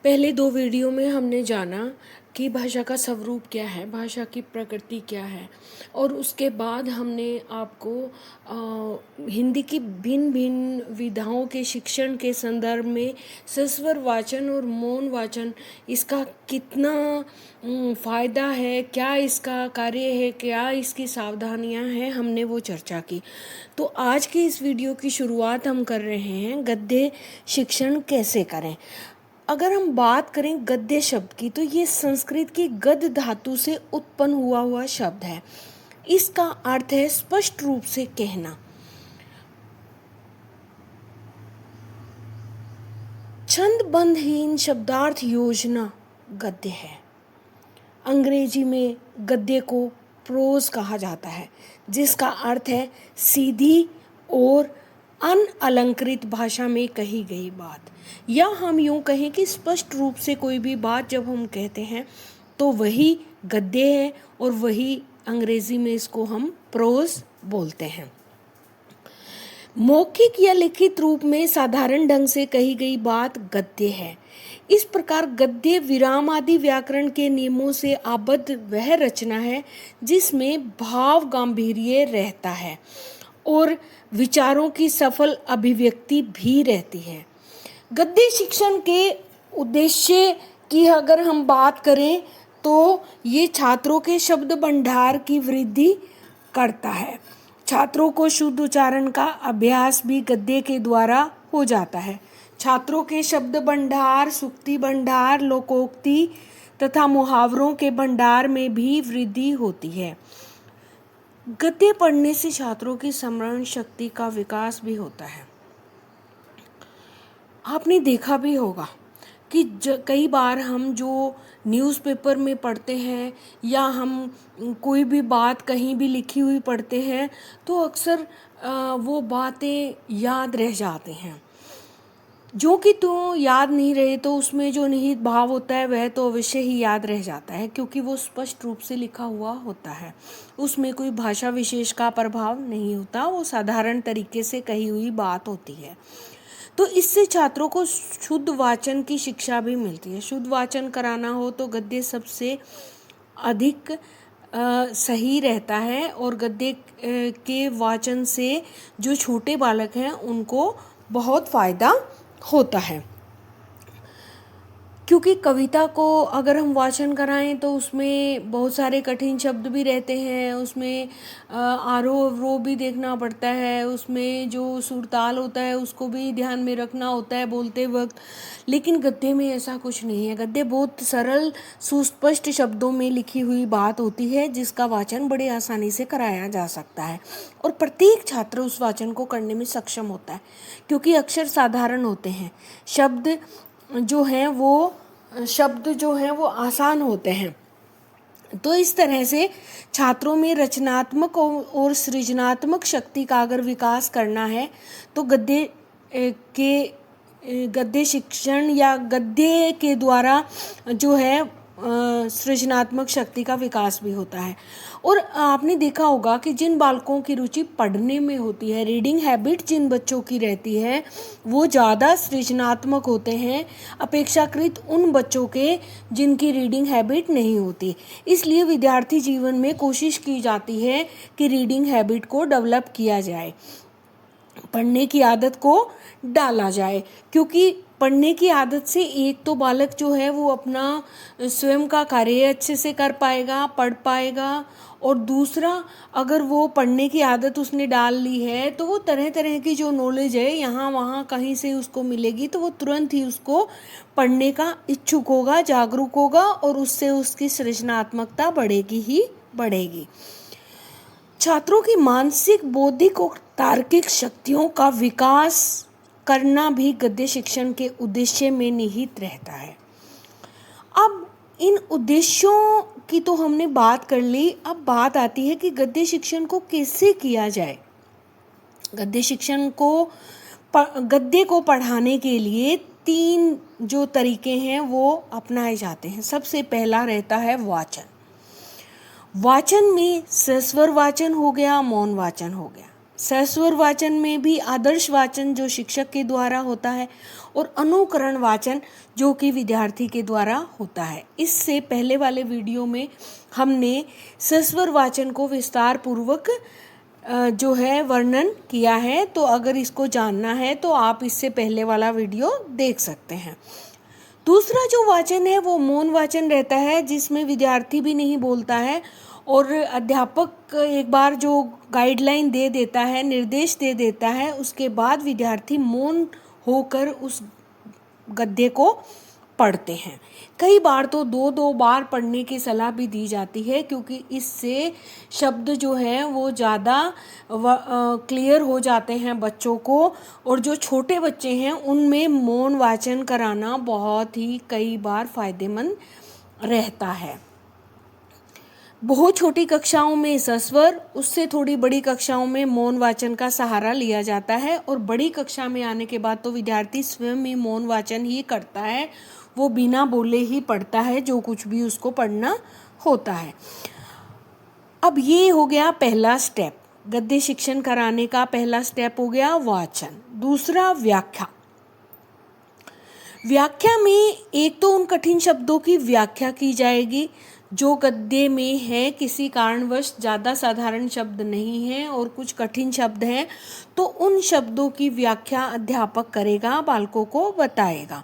पहले दो वीडियो में हमने जाना कि भाषा का स्वरूप क्या है, भाषा की प्रकृति क्या है, और उसके बाद हमने आपको हिंदी की भिन्न भिन्न विधाओं के शिक्षण के संदर्भ में सस्वर वाचन और मौन वाचन इसका कितना फ़ायदा है, क्या इसका कार्य है, क्या इसकी सावधानियां हैं, हमने वो चर्चा की। तो आज की इस वीडियो की शुरुआत हम कर रहे हैं गद्य शिक्षण कैसे करें। अगर हम बात करें गद्य शब्द की तो ये संस्कृत की गद धातु से उत्पन्न हुआ शब्द है। इसका अर्थ है स्पष्ट रूप से कहना। छंदबंधहीन शब्दार्थ योजना गद्य है। अंग्रेजी में गद्य को प्रोज कहा जाता है, जिसका अर्थ है सीधी और अनअलंकृत भाषा में कही गई बात, या हम यूं कहें कि स्पष्ट रूप से कोई भी बात जब हम कहते हैं तो वही गद्य है, और वही अंग्रेजी में इसको हम प्रोज बोलते हैं। मौखिक या लिखित रूप में साधारण ढंग से कही गई बात गद्य है। इस प्रकार गद्य विराम आदि व्याकरण के नियमों से आबद्ध वह रचना है जिसमें भाव गांभीर्य रहता है और विचारों की सफल अभिव्यक्ति भी रहती है। गद्य शिक्षण के उद्देश्य की अगर हम बात करें तो ये छात्रों के शब्द भंडार की वृद्धि करता है। छात्रों को शुद्ध उच्चारण का अभ्यास भी गद्य के द्वारा हो जाता है। छात्रों के शब्द भंडार, सूक्ति भंडार, लोकोक्ति तथा मुहावरों के भंडार में भी वृद्धि होती है। गद्य पढ़ने से छात्रों की स्मरण शक्ति का विकास भी होता है। आपने देखा भी होगा कि कई बार हम जो न्यूज़पेपर में पढ़ते हैं या हम कोई भी बात कहीं भी लिखी हुई पढ़ते हैं तो अक्सर वो बातें याद रह जाते हैं। जो कि तो याद नहीं रहे तो उसमें जो निहित भाव होता है वह तो अवश्य ही याद रह जाता है, क्योंकि वो स्पष्ट रूप से लिखा हुआ होता है। उसमें कोई भाषा विशेष का प्रभाव नहीं होता, वो साधारण तरीके से कही हुई बात होती है। तो इससे छात्रों को शुद्ध वाचन की शिक्षा भी मिलती है। शुद्ध वाचन कराना हो तो गद्य सबसे अधिक सही रहता है, और गद्य के वाचन से जो छोटे बालक हैं उनको बहुत फ़ायदा होता है। क्योंकि कविता को अगर हम वाचन कराएं तो उसमें बहुत सारे कठिन शब्द भी रहते हैं, उसमें आरोह अवरोह भी देखना पड़ता है, उसमें जो सुर ताल होता है उसको भी ध्यान में रखना होता है बोलते वक्त। लेकिन गद्य में ऐसा कुछ नहीं है। गद्य बहुत सरल सुस्पष्ट शब्दों में लिखी हुई बात होती है जिसका वाचन बड़े आसानी से कराया जा सकता है, और प्रत्येक छात्र उस वाचन को करने में सक्षम होता है, क्योंकि अक्षर साधारण होते हैं, शब्द जो हैं वो आसान होते हैं। तो इस तरह से छात्रों में रचनात्मक और सृजनात्मक शक्ति का अगर विकास करना है तो गद्य शिक्षण या गद्य के द्वारा जो है सृजनात्मक शक्ति का विकास भी होता है। और आपने देखा होगा कि जिन बालकों की रुचि पढ़ने में होती है, रीडिंग हैबिट जिन बच्चों की रहती है, वो ज़्यादा सृजनात्मक होते हैं अपेक्षाकृत उन बच्चों के जिनकी रीडिंग हैबिट नहीं होती। इसलिए विद्यार्थी जीवन में कोशिश की जाती है कि रीडिंग हैबिट को डेवलप किया जाए, पढ़ने की आदत को डाला जाए, क्योंकि पढ़ने की आदत से एक तो बालक जो है वो अपना स्वयं का कार्य अच्छे से कर पाएगा, पढ़ पाएगा, और दूसरा अगर वो पढ़ने की आदत उसने डाल ली है तो वो तरह तरह की जो नॉलेज है यहाँ वहाँ कहीं से उसको मिलेगी तो वो तुरंत ही उसको पढ़ने का इच्छुक होगा, जागरूक होगा, और उससे उसकी सृजनात्मकता बढ़ेगी ही बढ़ेगी। छात्रों की मानसिक, बौद्धिक और तार्किक शक्तियों का विकास करना भी गद्य शिक्षण के उद्देश्य में निहित रहता है। अब इन उद्देश्यों की तो हमने बात कर ली, अब बात आती है कि गद्य शिक्षण को कैसे किया जाए। गद्य को पढ़ाने के लिए 3 जो तरीके हैं वो अपनाए जाते हैं। सबसे पहला रहता है वाचन। वाचन में सस्वर वाचन हो गया, मौन वाचन हो गया। सस्वर वाचन में भी आदर्श वाचन जो शिक्षक के द्वारा होता है, और अनुकरण वाचन जो कि विद्यार्थी के द्वारा होता है। इससे पहले वाले वीडियो में हमने सस्वर वाचन को विस्तार पूर्वक जो है वर्णन किया है, तो अगर इसको जानना है तो आप इससे पहले वाला वीडियो देख सकते हैं। दूसरा जो वाचन है वो मौन वाचन रहता है, जिसमें विद्यार्थी भी नहीं बोलता है और अध्यापक एक बार जो गाइडलाइन दे देता है, निर्देश दे देता है, उसके बाद विद्यार्थी मौन होकर उस गद्य को पढ़ते हैं। कई बार तो दो बार पढ़ने की सलाह भी दी जाती है, क्योंकि इससे शब्द जो है वो ज़्यादा क्लियर हो जाते हैं बच्चों को, और जो छोटे बच्चे हैं उनमें मौन वाचन कराना बहुत ही कई बार फायदेमंद रहता है। बहुत छोटी कक्षाओं में सस्वर, उससे थोड़ी बड़ी कक्षाओं में मौन वाचन का सहारा लिया जाता है, और बड़ी कक्षा में आने के बाद तो विद्यार्थी स्वयं ही मौन वाचन ही करता है, वो बिना बोले ही पढ़ता है जो कुछ भी उसको पढ़ना होता है। अब ये हो गया पहला स्टेप, गद्य शिक्षण कराने का पहला स्टेप हो गया वाचन। दूसरा व्याख्या। व्याख्या में एक तो उन कठिन शब्दों की व्याख्या की जाएगी जो गद्य में है, किसी कारणवश ज़्यादा साधारण शब्द नहीं है और कुछ कठिन शब्द हैं, तो उन शब्दों की व्याख्या अध्यापक करेगा, बालकों को बताएगा।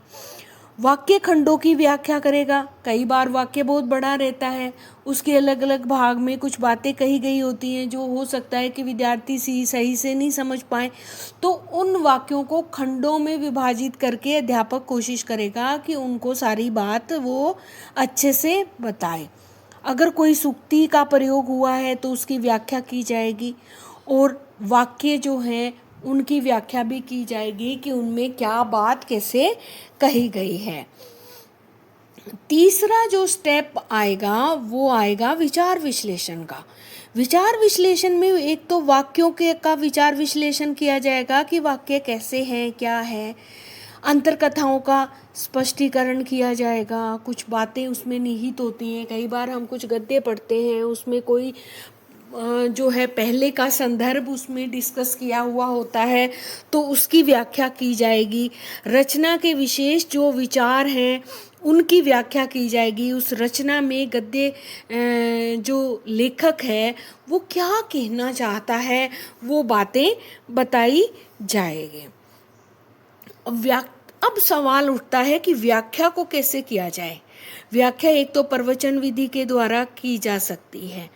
वाक्य खंडों की व्याख्या करेगा। कई बार वाक्य बहुत बड़ा रहता है, उसके अलग अलग भाग में कुछ बातें कही गई होती हैं जो हो सकता है कि विद्यार्थी सही से नहीं समझ पाए, तो उन वाक्यों को खंडों में विभाजित करके अध्यापक कोशिश करेगा कि उनको सारी बात वो अच्छे से बताए। अगर कोई सूक्ति का प्रयोग हुआ है तो उसकी व्याख्या की जाएगी, और वाक्य जो हैं उनकी व्याख्या भी की जाएगी कि उनमें क्या बात कैसे कही गई है। तीसरा जो स्टेप आएगा वो आएगा विचार विश्लेषण का। विचार विश्लेषण में एक तो वाक्यों के का विचार विश्लेषण किया जाएगा कि वाक्य कैसे हैं, क्या है। अंतर कथाओं का स्पष्टीकरण किया जाएगा, कुछ बातें उसमें निहित होती हैं। कई बार हम कुछ गद्य पढ़ते हैं, उसमें कोई जो है पहले का संदर्भ उसमें डिस्कस किया हुआ होता है, तो उसकी व्याख्या की जाएगी। रचना के विशेष जो विचार हैं उनकी व्याख्या की जाएगी। उस रचना में गद्य जो लेखक है वो क्या कहना चाहता है वो बातें बताई जाएगी। अब सवाल उठता है कि व्याख्या को कैसे किया जाए। व्याख्या एक तो प्रवचन विधि के द्वारा की जा सकती है,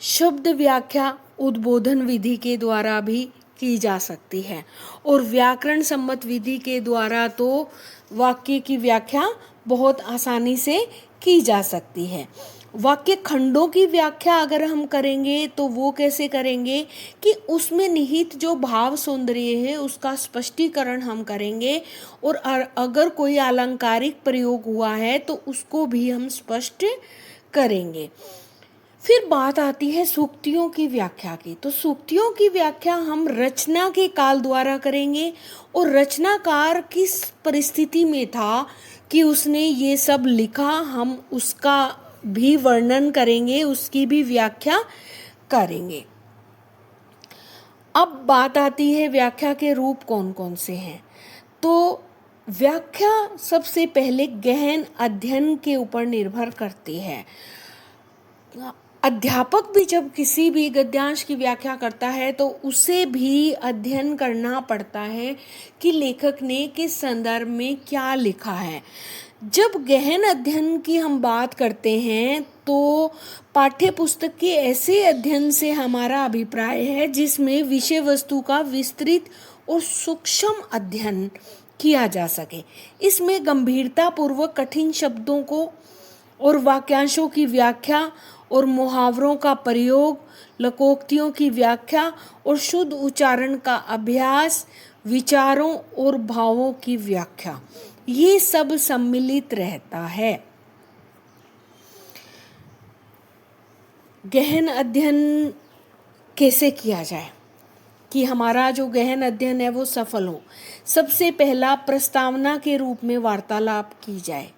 शब्द व्याख्या उद्बोधन विधि के द्वारा भी की जा सकती है, और व्याकरण सम्मत विधि के द्वारा तो वाक्य की व्याख्या बहुत आसानी से की जा सकती है। वाक्य खंडों की व्याख्या अगर हम करेंगे तो वो कैसे करेंगे कि उसमें निहित जो भाव सौंदर्य है उसका स्पष्टीकरण हम करेंगे, और अगर कोई अलंकारिक प्रयोग हुआ है तो उसको भी हम स्पष्ट करेंगे। फिर बात आती है सूक्तियों की व्याख्या की। तो सूक्तियों की व्याख्या हम रचना के काल द्वारा करेंगे, और रचनाकार किस परिस्थिति में था कि उसने ये सब लिखा, हम उसका भी वर्णन करेंगे, उसकी भी व्याख्या करेंगे। अब बात आती है व्याख्या के रूप कौन कौन से हैं। तो व्याख्या सबसे पहले गहन अध्ययन के ऊपर निर्भर करती है। अध्यापक भी जब किसी भी गद्यांश की व्याख्या करता है तो उसे भी अध्ययन करना पड़ता है कि लेखक ने किस संदर्भ में क्या लिखा है। जब गहन अध्ययन की हम बात करते हैं तो पाठ्य पुस्तक के ऐसे अध्ययन से हमारा अभिप्राय है जिसमें विषय वस्तु का विस्तृत और सूक्ष्म अध्ययन किया जा सके। इसमें गंभीरता पूर्वक कठिन शब्दों को और वाक्यांशों की व्याख्या और मुहावरों का प्रयोग, लोकोक्तियों की व्याख्या और शुद्ध उच्चारण का अभ्यास, विचारों और भावों की व्याख्या, ये सब सम्मिलित रहता है। गहन अध्ययन कैसे किया जाए कि हमारा जो गहन अध्ययन है वो सफल हो। सबसे पहला प्रस्तावना के रूप में वार्तालाप की जाए।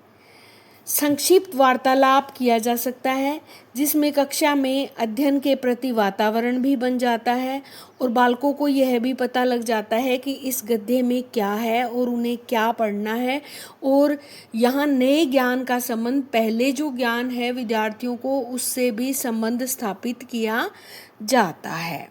संक्षिप्त वार्तालाप किया जा सकता है, जिसमें कक्षा में अध्ययन के प्रति वातावरण भी बन जाता है और बालकों को यह भी पता लग जाता है कि इस गद्य में क्या है और उन्हें क्या पढ़ना है। और यहाँ नए ज्ञान का संबंध, पहले जो ज्ञान है विद्यार्थियों को, उससे भी संबंध स्थापित किया जाता है।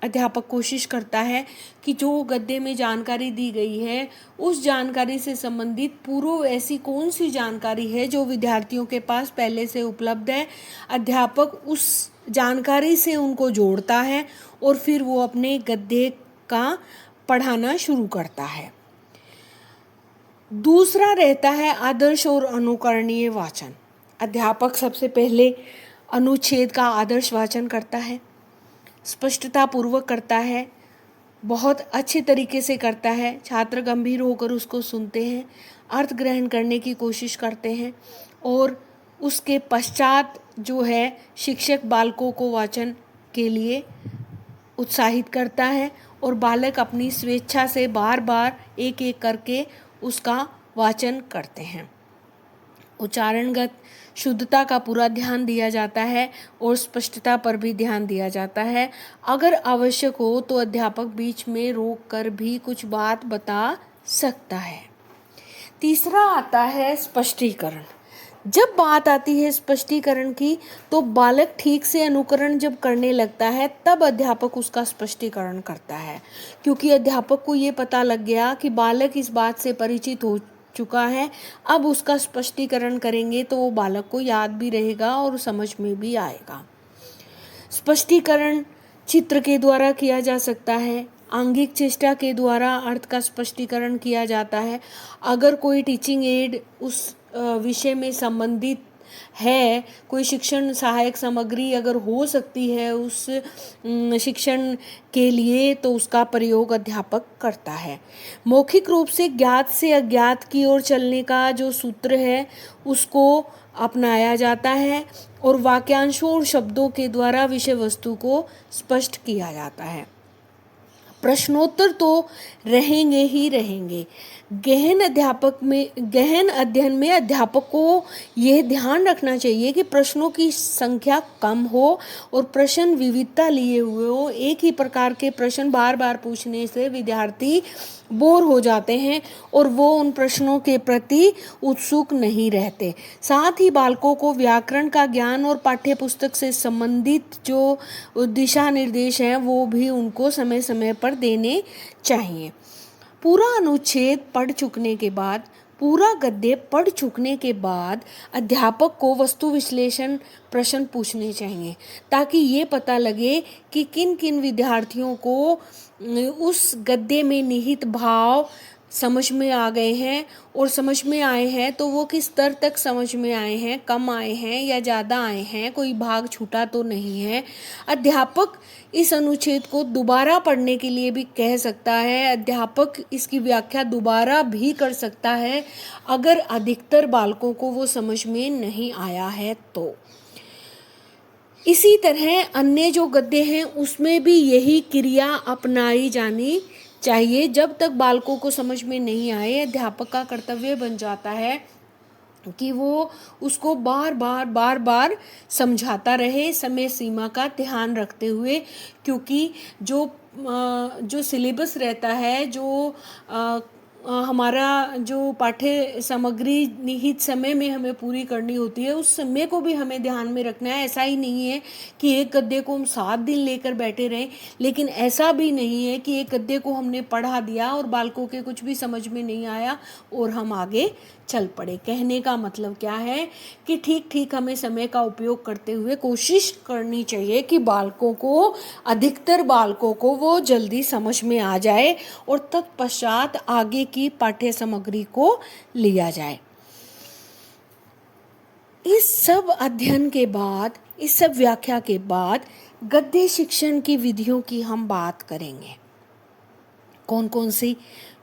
अध्यापक कोशिश करता है कि जो गद्य में जानकारी दी गई है उस जानकारी से संबंधित पूर्व ऐसी कौन सी जानकारी है जो विद्यार्थियों के पास पहले से उपलब्ध है। अध्यापक उस जानकारी से उनको जोड़ता है और फिर वो अपने गद्य का पढ़ाना शुरू करता है। दूसरा रहता है आदर्श और अनुकरणीय वाचन। अध्यापक सबसे पहले अनुच्छेद का आदर्श वाचन करता है, स्पष्टता पूर्वक करता है, बहुत अच्छे तरीके से करता है। छात्र गंभीर होकर उसको सुनते हैं, अर्थ ग्रहण करने की कोशिश करते हैं और उसके पश्चात जो है शिक्षक बालकों को वाचन के लिए उत्साहित करता है और बालक अपनी स्वेच्छा से बार बार एक एक करके उसका वाचन करते हैं। उच्चारणगत शुद्धता का पूरा ध्यान दिया जाता है और स्पष्टता पर भी ध्यान दिया जाता है। अगर आवश्यक हो तो अध्यापक बीच में रोक कर भी कुछ बात बता सकता है। तीसरा आता है स्पष्टीकरण। जब बात आती है स्पष्टीकरण की तो बालक ठीक से अनुकरण जब करने लगता है तब अध्यापक उसका स्पष्टीकरण करता है, क्योंकि अध्यापक को ये पता लग गया कि बालक इस बात से परिचित हो चुका है। अब उसका स्पष्टीकरण करेंगे तो वो बालक को याद भी रहेगा और समझ में भी आएगा। स्पष्टीकरण चित्र के द्वारा किया जा सकता है, आंगिक चेष्टा के द्वारा अर्थ का स्पष्टीकरण किया जाता है। अगर कोई टीचिंग एड उस विषय में संबंधित है, कोई शिक्षण सहायक सामग्री अगर हो सकती है उस शिक्षण के लिए, तो उसका प्रयोग अध्यापक करता है। मौखिक रूप से ज्ञात से अज्ञात की ओर चलने का जो सूत्र है उसको अपनाया जाता है और वाक्यांशों और शब्दों के द्वारा विषय वस्तु को स्पष्ट किया जाता है। प्रश्नोत्तर तो रहेंगे ही रहेंगे। गहन अध्ययन में अध्यापक को यह ध्यान रखना चाहिए कि प्रश्नों की संख्या कम हो और प्रश्न विविधता लिए हुए हो। एक ही प्रकार के प्रश्न बार बार पूछने से विद्यार्थी बोर हो जाते हैं और वो उन प्रश्नों के प्रति उत्सुक नहीं रहते। साथ ही बालकों को व्याकरण का ज्ञान और पाठ्य पुस्तक से संबंधित जो दिशा निर्देश हैं वो भी उनको समय समय पर देने चाहिए। पूरा अनुच्छेद पढ़ चुकने के बाद, पूरा गद्य पढ़ चुकने के बाद अध्यापक को वस्तु विश्लेषण प्रश्न पूछने चाहिए, ताकि ये पता लगे कि किन किन विद्यार्थियों को उस गद्य में निहित भाव समझ में आ गए हैं, और समझ में आए हैं तो वो किस स्तर तक समझ में आए हैं, कम आए हैं या ज़्यादा आए हैं, कोई भाग छूटा तो नहीं है। अध्यापक इस अनुच्छेद को दोबारा पढ़ने के लिए भी कह सकता है। अध्यापक इसकी व्याख्या दोबारा भी कर सकता है अगर अधिकतर बालकों को वो समझ में नहीं आया है तो। इसी तरह अन्य जो गद्य हैं उसमें भी यही क्रिया अपनाई जानी चाहिए। जब तक बालकों को समझ में नहीं आए, अध्यापक का कर्तव्य बन जाता है कि वो उसको बार बार समझाता रहे, समय सीमा का ध्यान रखते हुए, क्योंकि जो सिलेबस रहता है, जो हमारा जो पाठ्य सामग्री निहित समय में हमें पूरी करनी होती है, उस समय को भी हमें ध्यान में रखना है। ऐसा ही नहीं है कि एक गद्य को हम 7 दिन लेकर बैठे रहें, लेकिन ऐसा भी नहीं है कि एक गद्य को हमने पढ़ा दिया और बालकों के कुछ भी समझ में नहीं आया और हम आगे चल पड़े। कहने का मतलब क्या है कि ठीक हमें समय का उपयोग करते हुए कोशिश करनी चाहिए कि अधिकतर बालकों को वो जल्दी समझ में आ जाए और तत्पश्चात आगे की पाठ्य सामग्री को लिया जाए। इस सब अध्ययन के बाद, इस सब व्याख्या के बाद गद्य शिक्षण की विधियों की हम बात करेंगे। कौन कौन सी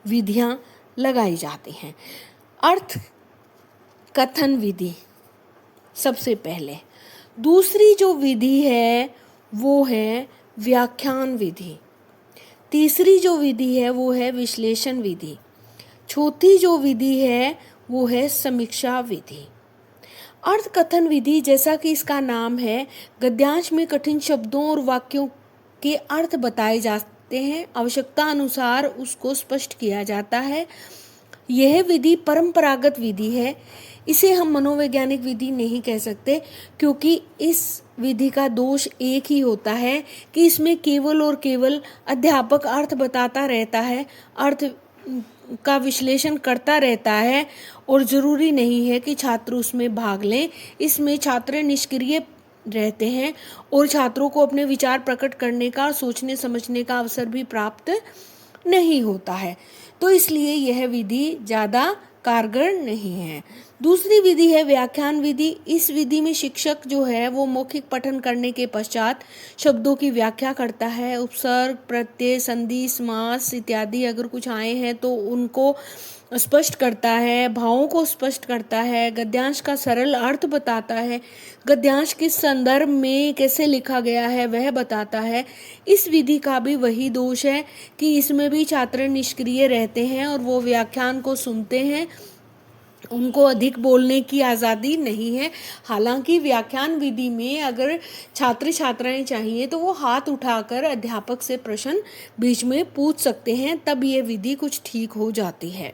विधियां लगाई जाती हैं। अर्थ कथन विधि सबसे पहले। दूसरी जो विधि है वो है व्याख्यान विधि। तीसरी जो विधि है वो है विश्लेषण विधि। चौथी जो विधि है वो है समीक्षा विधि। अर्थकथन विधि, जैसा कि इसका नाम है, गद्यांश में कठिन शब्दों और वाक्यों के अर्थ बताए जाते हैं, आवश्यकता अनुसार उसको स्पष्ट किया जाता है। यह विधि परंपरागत विधि है, इसे हम मनोवैज्ञानिक विधि नहीं कह सकते, क्योंकि इस विधि का दोष एक ही होता है कि इसमें केवल और केवल अध्यापक अर्थ बताता रहता है, अर्थ का विश्लेषण करता रहता है, और ज़रूरी नहीं है कि छात्र उसमें भाग लें। इसमें छात्र निष्क्रिय रहते हैं और छात्रों को अपने विचार प्रकट करने का और सोचने समझने का अवसर भी प्राप्त नहीं होता है, तो इसलिए यह विधि ज़्यादा कारगर नहीं है। दूसरी विधि है व्याख्यान विधि। इस विधि में शिक्षक जो है वो मौखिक पठन करने के पश्चात शब्दों की व्याख्या करता है, उपसर्ग, प्रत्यय, संधि, समास इत्यादि अगर कुछ आए हैं तो उनको स्पष्ट करता है, भावों को स्पष्ट करता है, गद्यांश का सरल अर्थ बताता है, गद्यांश किस संदर्भ में कैसे लिखा गया है वह बताता है। इस विधि का भी वही दोष है कि इसमें भी छात्र निष्क्रिय रहते हैं और वो व्याख्यान को सुनते हैं, उनको अधिक बोलने की आज़ादी नहीं है। हालांकि व्याख्यान विधि में अगर छात्र छात्राएं चाहिए तो वो हाथ उठाकर अध्यापक से प्रश्न बीच में पूछ सकते हैं, तब ये विधि कुछ ठीक हो जाती है।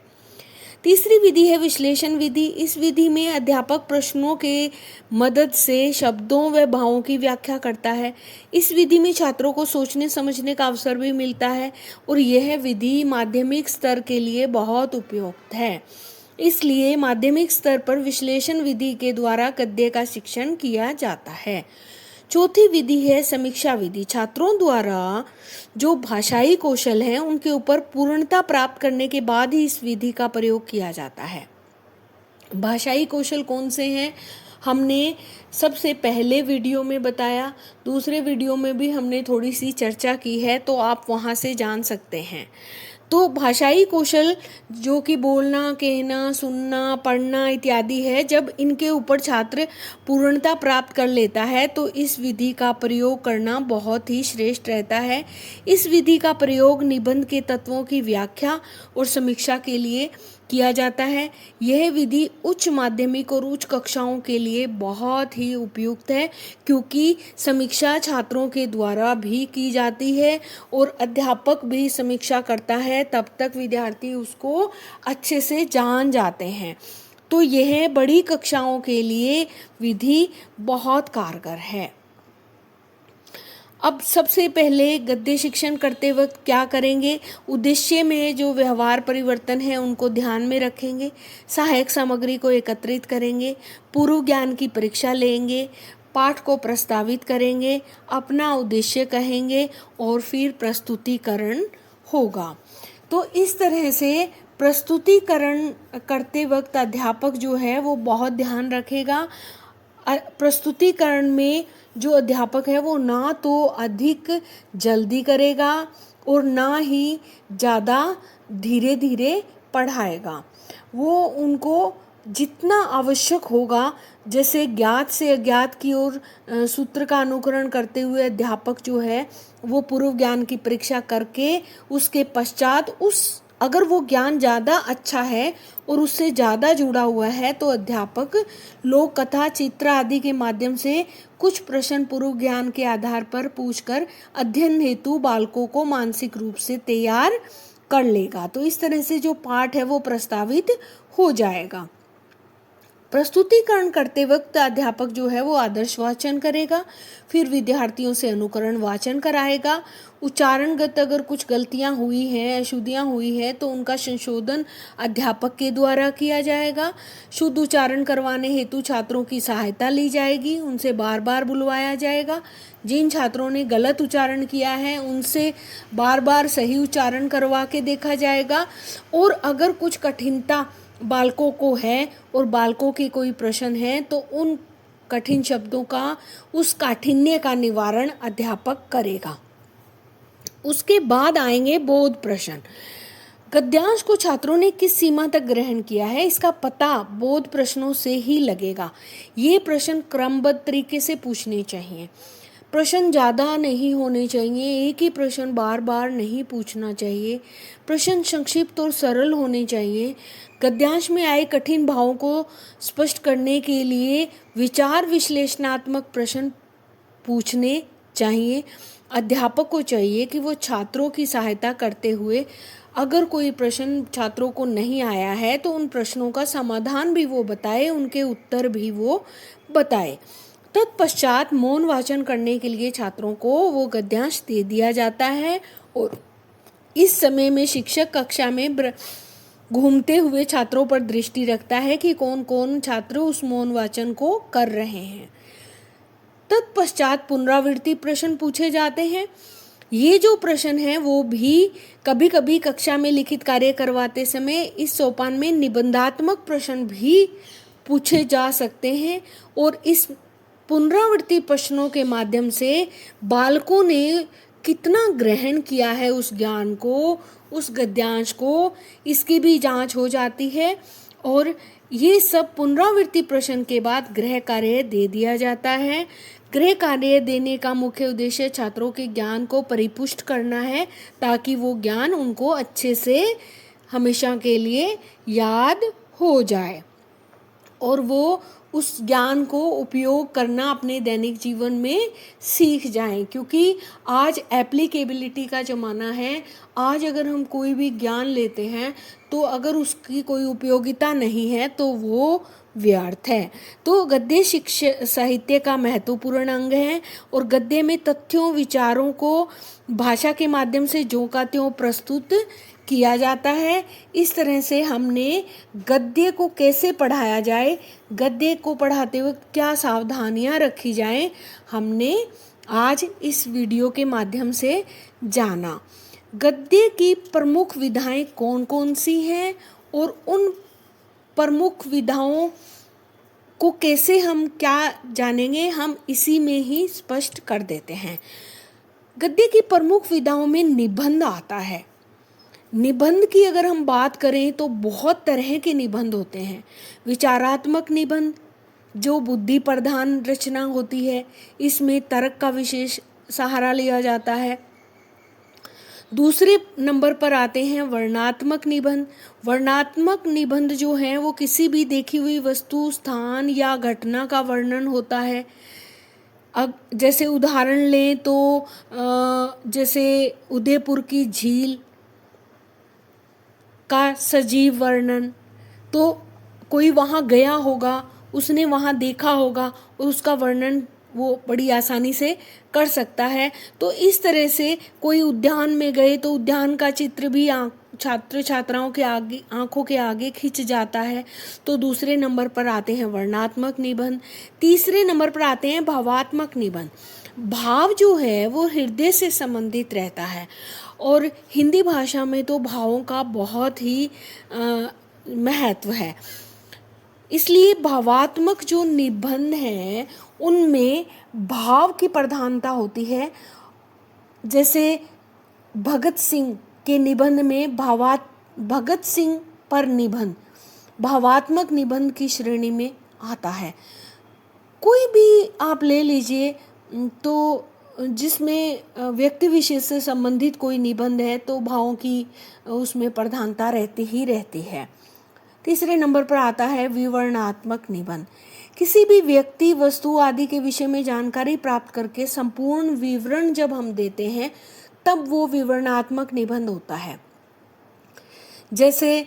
तीसरी विधि है विश्लेषण विधि। इस विधि में अध्यापक प्रश्नों के मदद से शब्दों व भावों की व्याख्या करता है। इस विधि में छात्रों को सोचने समझने का अवसर भी मिलता है और यह विधि माध्यमिक स्तर के लिए बहुत उपयुक्त है। इसलिए माध्यमिक स्तर पर विश्लेषण विधि के द्वारा गद्य का शिक्षण किया जाता है। चौथी विधि है समीक्षा विधि। छात्रों द्वारा जो भाषाई कौशल हैं उनके ऊपर पूर्णता प्राप्त करने के बाद ही इस विधि का प्रयोग किया जाता है। भाषाई कौशल कौन से हैं हमने सबसे पहले वीडियो में बताया, दूसरे वीडियो में भी हमने थोड़ी सी चर्चा की है, तो आप वहाँ से जान सकते हैं। तो भाषाई कौशल जो कि बोलना, कहना, सुनना, पढ़ना इत्यादि है, जब इनके ऊपर छात्र पूर्णता प्राप्त कर लेता है तो इस विधि का प्रयोग करना बहुत ही श्रेष्ठ रहता है। इस विधि का प्रयोग निबंध के तत्वों की व्याख्या और समीक्षा के लिए किया जाता है। यह विधि उच्च माध्यमिक और उच्च कक्षाओं के लिए बहुत ही उपयुक्त है, क्योंकि समीक्षा छात्रों के द्वारा भी की जाती है और अध्यापक भी समीक्षा करता है, तब तक विद्यार्थी उसको अच्छे से जान जाते हैं। तो यह बड़ी कक्षाओं के लिए विधि बहुत कारगर है। अब सबसे पहले गद्य शिक्षण करते वक्त क्या करेंगे, उद्देश्य में जो व्यवहार परिवर्तन है उनको ध्यान में रखेंगे, सहायक सामग्री को एकत्रित करेंगे, पूर्व ज्ञान की परीक्षा लेंगे, पाठ को प्रस्तावित करेंगे, अपना उद्देश्य कहेंगे और फिर प्रस्तुतिकरण होगा। तो इस तरह से प्रस्तुतिकरण करते वक्त अध्यापक जो है वो बहुत ध्यान रखेगा। प्रस्तुतिकरण में जो अध्यापक है वो ना तो अधिक जल्दी करेगा और ना ही ज़्यादा धीरे धीरे पढ़ाएगा। वो उनको जितना आवश्यक होगा, जैसे ज्ञात से अज्ञात की ओर सूत्र का अनुकरण करते हुए अध्यापक जो है वो पूर्व ज्ञान की परीक्षा करके उसके पश्चात अगर वो ज्ञान ज़्यादा अच्छा है और उससे ज़्यादा जुड़ा हुआ है तो अध्यापक लोक कथा, चित्र आदि के माध्यम से कुछ प्रश्न पूर्व ज्ञान के आधार पर पूछकर अध्ययन हेतु बालकों को मानसिक रूप से तैयार कर लेगा। तो इस तरह से जो पाठ है वो प्रस्तावित हो जाएगा। प्रस्तुतिकरण करते वक्त अध्यापक जो है वो आदर्श वाचन करेगा, फिर विद्यार्थियों से अनुकरण वाचन कराएगा। उच्चारणगत अगर कुछ गलतियां हुई हैं, अशुद्धियां हुई हैं तो उनका संशोधन अध्यापक के द्वारा किया जाएगा। शुद्ध उच्चारण करवाने हेतु छात्रों की सहायता ली जाएगी, उनसे बार बार बुलवाया जाएगा। जिन छात्रों ने गलत उच्चारण किया है उनसे बार बार सही उच्चारण करवा के देखा जाएगा। और अगर कुछ कठिनता बालकों को है और बालकों के कोई प्रश्न है तो उन कठिन शब्दों का, उस काठिन्य का निवारण अध्यापक करेगा। उसके बाद आएंगे बोध प्रश्न। गद्यांश को छात्रों ने किस सीमा तक ग्रहण किया है इसका पता बोध प्रश्नों से ही लगेगा। ये प्रश्न क्रमबद्ध तरीके से पूछने चाहिए। प्रश्न ज़्यादा नहीं होने चाहिए, एक ही प्रश्न बार बार नहीं पूछना चाहिए। प्रश्न संक्षिप्त और सरल होने चाहिए। गद्यांश में आए कठिन भावों को स्पष्ट करने के लिए विचार विश्लेषणात्मक प्रश्न पूछने चाहिए। अध्यापक को चाहिए कि वो छात्रों की सहायता करते हुए अगर कोई प्रश्न छात्रों को नहीं आया है तो उन प्रश्नों का समाधान भी वो बताए, उनके उत्तर भी वो बताए। तत्पश्चात मौन वाचन करने के लिए छात्रों को वो गद्यांश दे दिया जाता है और इस समय में शिक्षक कक्षा में घूमते हुए छात्रों पर दृष्टि रखता है कि कौन कौन छात्र उस मौन वाचन को कर रहे हैं। तत्पश्चात पुनरावृत्ति प्रश्न पूछे जाते हैं। ये जो प्रश्न है वो भी कभी कभी कक्षा में लिखित कार्य करवाते समय इस सोपान में निबंधात्मक प्रश्न भी पूछे जा सकते हैं और इस पुनरावृत्ति प्रश्नों के माध्यम से बालकों ने कितना ग्रहण किया है उस ज्ञान को, उस गद्यांश को, इसकी भी जांच हो जाती है। और ये सब पुनरावृत्ति प्रश्न के बाद गृह कार्य दे दिया जाता है। गृह कार्य देने का मुख्य उद्देश्य छात्रों के ज्ञान को परिपुष्ट करना है ताकि वो ज्ञान उनको अच्छे से हमेशा के लिए याद हो जाए और वो उस ज्ञान को उपयोग करना अपने दैनिक जीवन में सीख जाएं। क्योंकि आज एप्लीकेबिलिटी का ज़माना है। आज अगर हम कोई भी ज्ञान लेते हैं तो अगर उसकी कोई उपयोगिता नहीं है तो वो व्यर्थ है। तो गद्य शिक्षा साहित्य का महत्वपूर्ण अंग है और गद्य में तथ्यों विचारों को भाषा के माध्यम से ज्यों का त्यों प्रस्तुत किया जाता है। इस तरह से हमने गद्य को कैसे पढ़ाया जाए, गद्य को पढ़ाते वक्त क्या सावधानियां रखी जाएं, हमने आज इस वीडियो के माध्यम से जाना। गद्य की प्रमुख विधाएं कौन कौन सी हैं और उन प्रमुख विधाओं को कैसे हम क्या जानेंगे, हम इसी में ही स्पष्ट कर देते हैं। गद्य की प्रमुख विधाओं में निबंध आता है। निबंध की अगर हम बात करें तो बहुत तरह के निबंध होते हैं। विचारात्मक निबंध जो बुद्धि प्रधान रचना होती है, इसमें तर्क का विशेष सहारा लिया जाता है। दूसरे नंबर पर आते हैं वर्णनात्मक निबंध। वर्णनात्मक निबंध जो है वो किसी भी देखी हुई वस्तु, स्थान या घटना का वर्णन होता है। अब जैसे उदाहरण लें तो जैसे उदयपुर की झील का सजीव वर्णन, तो कोई वहाँ गया होगा, उसने वहाँ देखा होगा और उसका वर्णन वो बड़ी आसानी से कर सकता है। तो इस तरह से कोई उद्यान में गए तो उद्यान का चित्र भी छात्र छात्राओं के आगे आंखों के आगे खिंच जाता है। तो दूसरे नंबर पर आते हैं वर्णनात्मक निबंध। तीसरे नंबर पर आते हैं भावात्मक निबंध। भाव जो है वो हृदय से संबंधित रहता है और हिंदी भाषा में तो भावों का बहुत ही महत्व है। इसलिए भावात्मक जो निबंध हैं उनमें भाव की प्रधानता होती है। जैसे भगत सिंह के निबंध में भगत सिंह पर निबंध भावात्मक निबंध की श्रेणी में आता है। कोई भी आप ले लीजिए तो जिसमें व्यक्ति विशेष से संबंधित कोई निबंध है तो भावों की उसमें प्रधानता रहती ही रहती है। तीसरे नंबर पर आता है विवरणात्मक निबंध। किसी भी व्यक्ति, वस्तु आदि के विषय में जानकारी प्राप्त करके संपूर्ण विवरण जब हम देते हैं तब वो विवरणात्मक निबंध होता है। जैसे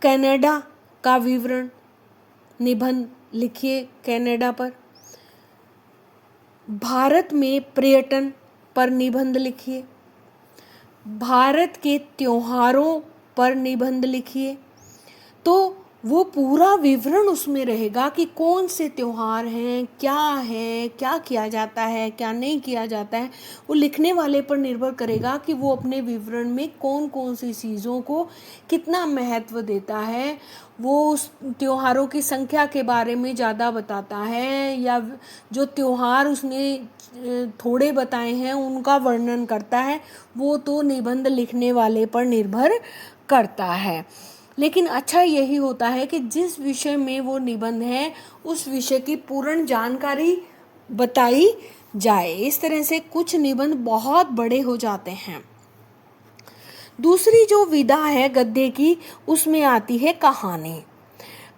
कनाडा का विवरण निबंध लिखिए कनाडा पर। भारत में पर्यटन पर निबंध लिखिए। भारत के त्योहारों पर निबंध लिखिए। तो वो पूरा विवरण उसमें रहेगा कि कौन से त्योहार हैं, क्या किया जाता है, क्या नहीं किया जाता है। वो लिखने वाले पर निर्भर करेगा कि वो अपने विवरण में कौन कौन सी चीज़ों को कितना महत्व देता है। वो उस त्योहारों की संख्या के बारे में ज़्यादा बताता है या जो त्योहार उसने थोड़े बताए हैं उनका वर्णन करता है। वो तो निबंध लिखने वाले पर निर्भर करता है। लेकिन अच्छा यही होता है कि जिस विषय में वो निबंध है उस विषय की पूर्ण जानकारी बताई जाए। इस तरह से कुछ निबंध बहुत बड़े हो जाते हैं। दूसरी जो विधा है गद्य की, उसमें आती है कहानी।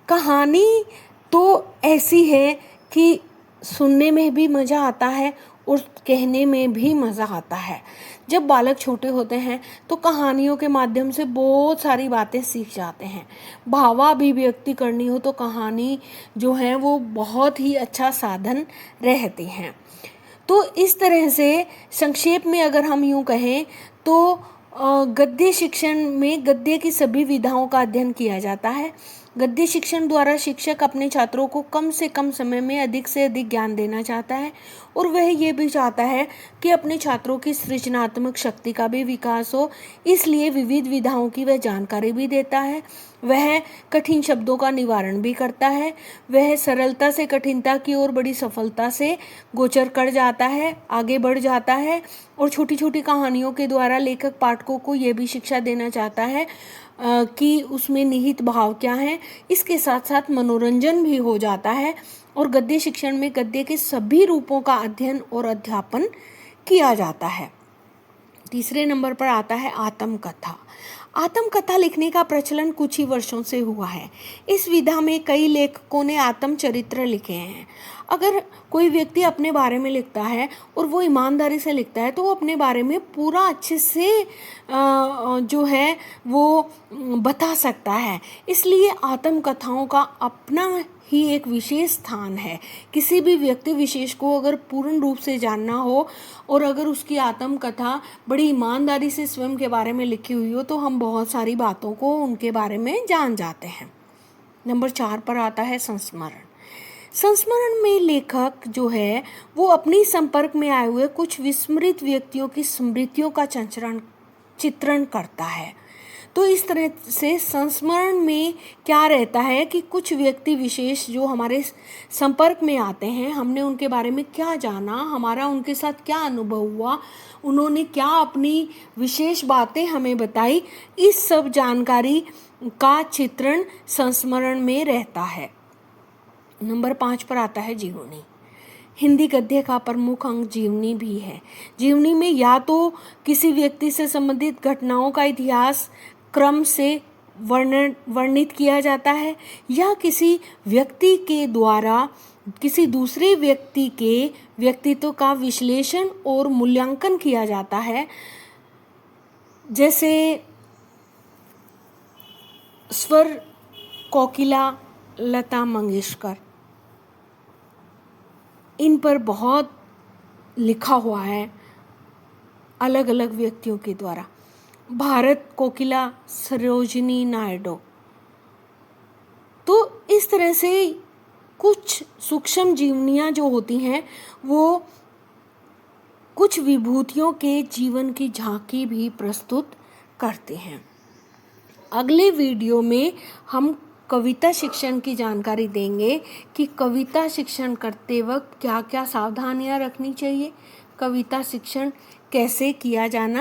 कहानी तो ऐसी है कि सुनने में भी मज़ा आता है और कहने में भी मज़ा आता है। जब बालक छोटे होते हैं तो कहानियों के माध्यम से बहुत सारी बातें सीख जाते हैं। भावाभिव्यक्ति करनी हो तो कहानी जो है वो बहुत ही अच्छा साधन रहती हैं। तो इस तरह से संक्षेप में अगर हम यूँ कहें तो गद्य शिक्षण में गद्य की सभी विधाओं का अध्ययन किया जाता है। गद्य शिक्षण द्वारा शिक्षक अपने छात्रों को कम से कम समय में अधिक से अधिक ज्ञान देना चाहता है और वह ये भी चाहता है कि अपने छात्रों की सृजनात्मक शक्ति का भी विकास हो। इसलिए विविध विधाओं की वह जानकारी भी देता है। वह कठिन शब्दों का निवारण भी करता है। वह सरलता से कठिनता की ओर बड़ी सफलता से गोचर कर जाता है, आगे बढ़ जाता है। और छोटी छोटी कहानियों के द्वारा लेखक पाठकों को यह भी शिक्षा देना चाहता है कि उसमें निहित भाव क्या है। इसके साथ साथ मनोरंजन भी हो जाता है और गद्य शिक्षण में गद्य के सभी रूपों का अध्ययन और अध्यापन किया जाता है। तीसरे नंबर पर आता है आत्मकथा। आत्मकथा लिखने का प्रचलन कुछ ही वर्षों से हुआ है। इस विधा में कई लेखकों ने आत्मचरित्र लिखे हैं। अगर कोई व्यक्ति अपने बारे में लिखता है और वो ईमानदारी से लिखता है तो वो अपने बारे में पूरा अच्छे से जो है वो बता सकता है। इसलिए आत्मकथाओं का अपना ही एक विशेष स्थान है। किसी भी व्यक्ति विशेष को अगर पूर्ण रूप से जानना हो और अगर उसकी आत्मकथा बड़ी ईमानदारी से स्वयं के बारे में लिखी हुई हो तो हम बहुत सारी बातों को उनके बारे में जान जाते हैं। नंबर 4 पर आता है संस्मरण। संस्मरण में लेखक जो है वो अपनी संपर्क में आए हुए कुछ विस्मृत व्यक्तियों की स्मृतियों का चित्रण करता है। तो इस तरह से संस्मरण में क्या रहता है कि कुछ व्यक्ति विशेष जो हमारे संपर्क में आते हैं, हमने उनके बारे में क्या जाना, हमारा उनके साथ क्या अनुभव हुआ, उन्होंने क्या अपनी विशेष बातें हमें बताई, इस सब जानकारी का चित्रण संस्मरण में रहता है। नंबर 5 पर आता है जीवनी। हिंदी गद्य का प्रमुख अंग जीवनी भी है। जीवनी में या तो किसी व्यक्ति से संबंधित घटनाओं का इतिहास क्रम से वर्णित किया जाता है या किसी व्यक्ति के द्वारा किसी दूसरे व्यक्ति के व्यक्तित्व का विश्लेषण और मूल्यांकन किया जाता है। जैसे स्वर कोकिला लता मंगेशकर, इन पर बहुत लिखा हुआ है अलग अलग व्यक्तियों के द्वारा। भारत कोकिला सरोजिनी नायडू। तो इस तरह से कुछ सूक्ष्म जीवनियाँ जो होती हैं वो कुछ विभूतियों के जीवन की झांकी भी प्रस्तुत करते हैं। अगले वीडियो में हम कविता शिक्षण की जानकारी देंगे कि कविता शिक्षण करते वक्त क्या क्या सावधानियां रखनी चाहिए, कविता शिक्षण कैसे किया जाना